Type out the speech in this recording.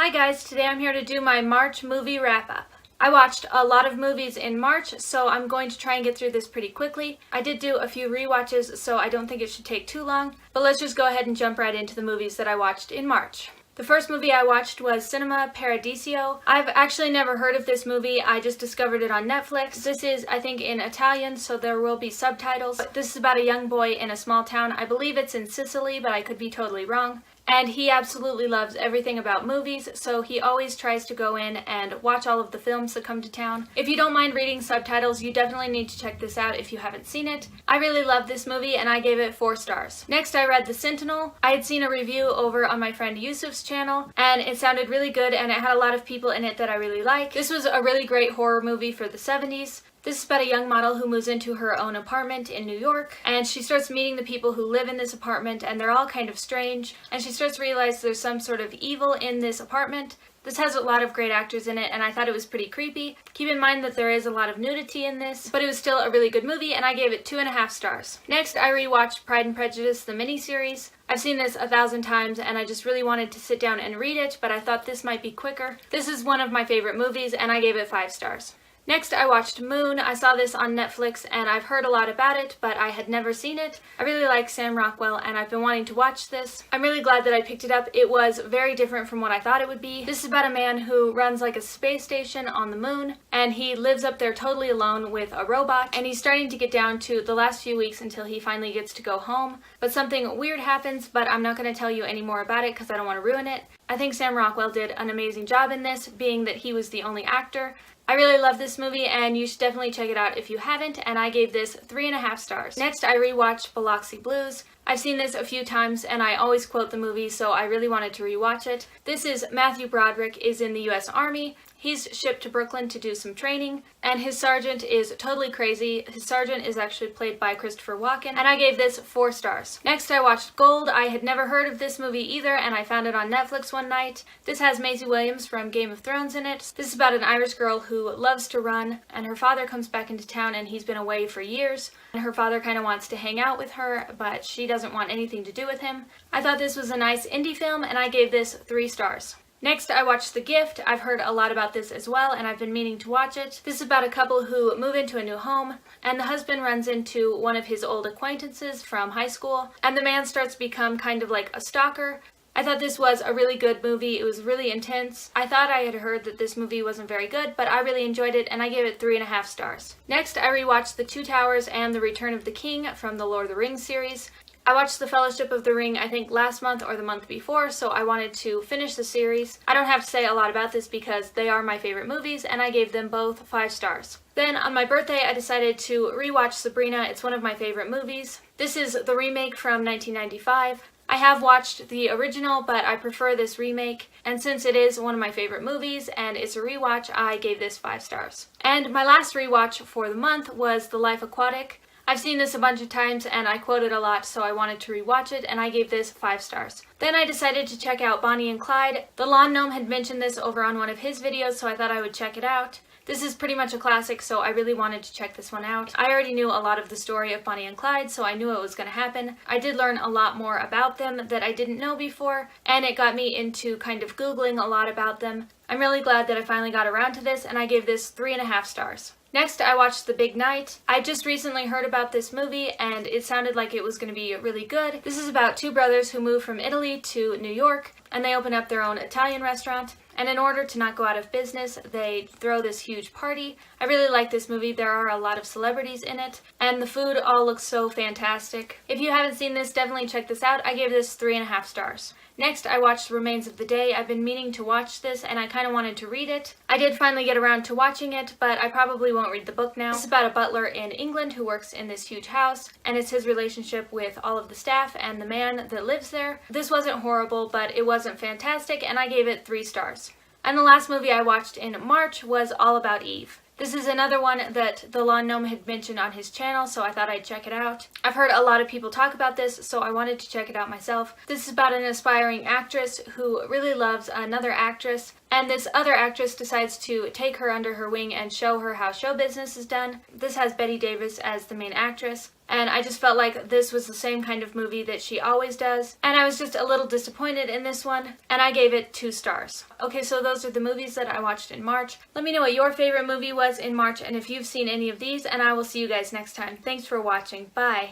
Hi guys, today I'm here to do my March movie wrap-up. I watched a lot of movies in March, so I'm going to try and get through this pretty quickly. I did do a few rewatches, so I don't think it should take too long, but let's just go ahead and jump right into the movies that I watched in March. The first movie I watched was Cinema Paradiso. I've actually never heard of this movie, I just discovered it on Netflix. This is, I think, in Italian, so there will be subtitles. This is about a young boy in a small town. I believe it's in Sicily, but I could be totally wrong. And he absolutely loves everything about movies, so he always tries to go in and watch all of the films that come to town. If you don't mind reading subtitles, you definitely need to check this out if you haven't seen it. I really love this movie and I gave it 4 stars. Next, I read The Sentinel. I had seen a review over on my friend Yusuf's channel, and it sounded really good and it had a lot of people in it that I really like. This was a really great horror movie for the 70s. This is about a young model who moves into her own apartment in New York, and she starts meeting the people who live in this apartment, and they're all kind of strange, and she starts to realize there's some sort of evil in this apartment. This has a lot of great actors in it, and I thought it was pretty creepy. Keep in mind that there is a lot of nudity in this, but it was still a really good movie, and I gave it 2.5 stars. Next, I rewatched Pride and Prejudice, the miniseries. I've seen this 1,000 times, and I just really wanted to sit down and read it, but I thought this might be quicker. This is one of my favorite movies, and I gave it 5 stars. Next, I watched Moon. I saw this on Netflix and I've heard a lot about it, but I had never seen it. I really like Sam Rockwell and I've been wanting to watch this. I'm really glad that I picked it up. It was very different from what I thought it would be. This is about a man who runs like a space station on the moon, and he lives up there totally alone with a robot, and he's starting to get down to the last few weeks until he finally gets to go home. But something weird happens, but I'm not going to tell you any more about it because I don't want to ruin it. I think Sam Rockwell did an amazing job in this, being that he was the only actor. I really love this movie and you should definitely check it out if you haven't, and I gave this 3.5 stars. Next, I rewatched Biloxi Blues. I've seen this a few times and I always quote the movie, so I really wanted to rewatch it. This is Matthew Broderick is in the US Army. He's shipped to Brooklyn to do some training, and his sergeant is totally crazy. His sergeant is actually played by Christopher Walken, and I gave this 4 stars. Next, I watched Gold. I had never heard of this movie either, and I found it on Netflix one night. This has Maisie Williams from Game of Thrones in it. This is about an Irish girl who loves to run, and her father comes back into town and he's been away for years. And her father kind of wants to hang out with her, but she doesn't want anything to do with him. I thought this was a nice indie film, and I gave this 3 stars. Next, I watched The Gift. I've heard a lot about this as well, and I've been meaning to watch it. This is about a couple who move into a new home, and the husband runs into one of his old acquaintances from high school, and the man starts to become kind of like a stalker. I thought this was a really good movie. It was really intense. I thought I had heard that this movie wasn't very good, but I really enjoyed it, and I gave it 3.5 stars. Next, I rewatched The Two Towers and The Return of the King from the Lord of the Rings series. I watched The Fellowship of the Ring, I think last month or the month before, so I wanted to finish the series. I don't have to say a lot about this because they are my favorite movies, and I gave them both 5 stars. Then on my birthday, I decided to rewatch Sabrina. It's one of my favorite movies. This is the remake from 1995. I have watched the original, but I prefer this remake, and since it is one of my favorite movies and it's a rewatch, I gave this 5 stars. And my last rewatch for the month was the Life Aquatic. I've seen this a bunch of times and I quote it a lot, so I wanted to rewatch it, and I gave this 5 stars. Then I decided to check out Bonnie and Clyde. The Lawn Gnome had mentioned this over on one of his videos, so I thought I would check it out. This is pretty much a classic, so I really wanted to check this one out. I already knew a lot of the story of Bonnie and Clyde, so I knew it was going to happen. I did learn a lot more about them that I didn't know before, and it got me into kind of Googling a lot about them. I'm really glad that I finally got around to this, and I gave this 3.5 stars. Next, I watched The Big Night. I just recently heard about this movie and it sounded like it was going to be really good. This is about 2 brothers who move from Italy to New York, and they open up their own Italian restaurant. And in order to not go out of business, they throw this huge party. I really like this movie. There are a lot of celebrities in it, and the food all looks so fantastic. If you haven't seen this, definitely check this out. I gave this 3.5 stars. Next, I watched Remains of the Day. I've been meaning to watch this, and I kind of wanted to read it. I did finally get around to watching it, but I probably won't read the book now. This is about a butler in England who works in this huge house, and it's his relationship with all of the staff and the man that lives there. This wasn't horrible, but it wasn't fantastic, and I gave it 3 stars. And the last movie I watched in March was All About Eve. This is another one that the Lawn Gnome had mentioned on his channel, so I thought I'd check it out. I've heard a lot of people talk about this, so I wanted to check it out myself. This is about an aspiring actress who really loves another actress. and this other actress decides to take her under her wing and show her how show business is done. This has Bette Davis as the main actress, and I just felt like this was the same kind of movie that she always does, and I was just a little disappointed in this one, and I gave it 2 stars. Okay, so those are the movies that I watched in March. Let me know what your favorite movie was in March, and if you've seen any of these, and I will see you guys next time. Thanks for watching. Bye!